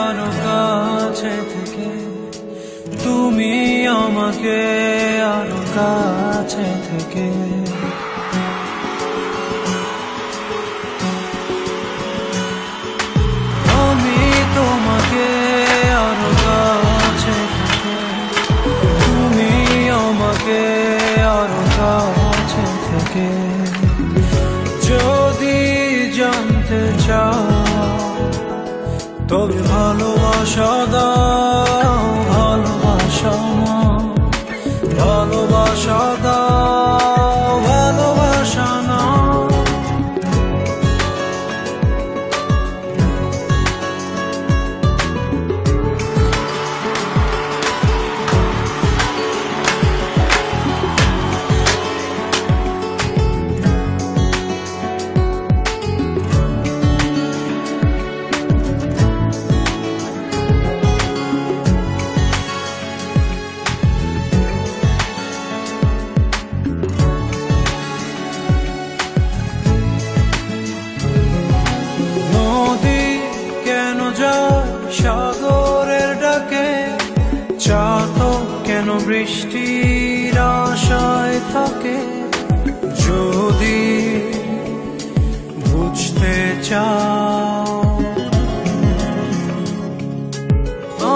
আরো কাছে থেকে, তুমি আমাকে আরো কাছে থেকে। আমি তোমাকে আরো কাছে থেকে, তুমি আমাকে আরো কাছে থেকে। যদি জানতে চাও তবে ভালোবাসা দাও, ভালোবাসা নাও, ভালোবাসা দাও, ভালোবাসা নাও। সাগরের ডাকে চাতক কেন বৃষ্টির আশায় থাকে? যদি বুঝতে চাও,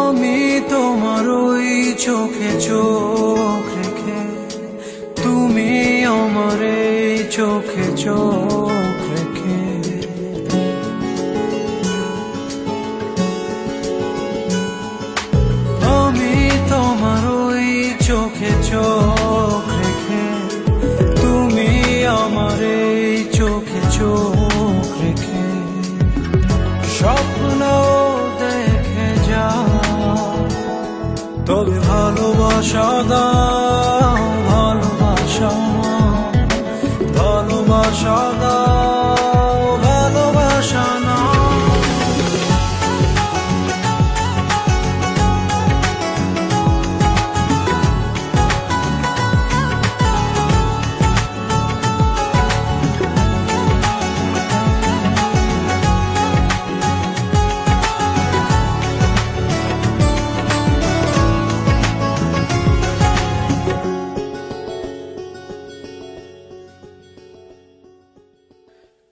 আমি তোমার ওই চোখে চোখ রেখে, তুমি আমার এই চোখে চোখ রেখে। তোমার ওই চোখে চোখ রেখে, তুমি আমার এই চোখে চোখ রেখে। স্বপ্ন দেখে যাও, তবে ভালোবাসা দাও, ভালোবাসা নাও, ভালোবাসা দাও, ভালোবাসা নাও।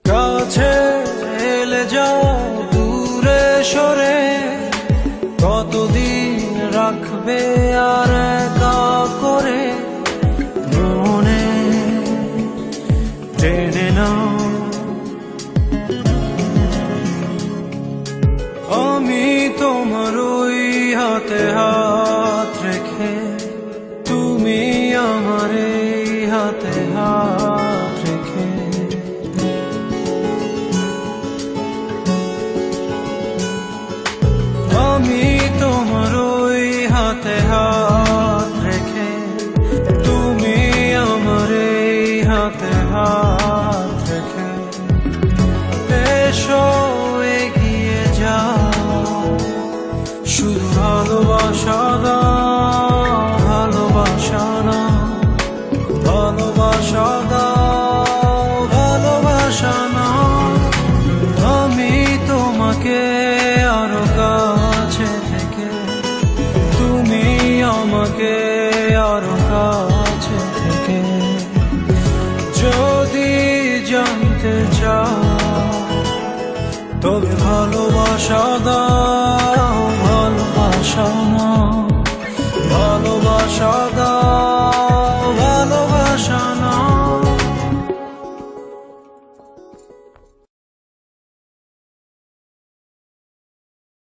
কাছে এলে যাও, দূরে সরে কতদিন রাখবে আর একা করে? মনে টেনে নাও, আমি তোমার ওই হাতে হাত রেখে, তুমি আমার এই হাতে হাত রেখে। আমি তোমার ওই হাতে হাত রেখে, তুমি আমার এই হাতে হাত রেখে। এসো এগিয়ে যাও, শুধু ভালোবাসা দাও, ভালোবাসা নাও, ভালোবাসা দাও, ভালোবাসা নাও। আমি তোমাকে আরো কাছে থেকে, তুমি আমাকে আরো কাছে থেকে। যদি জানতে চাও তবে ভালোবাসা দাও,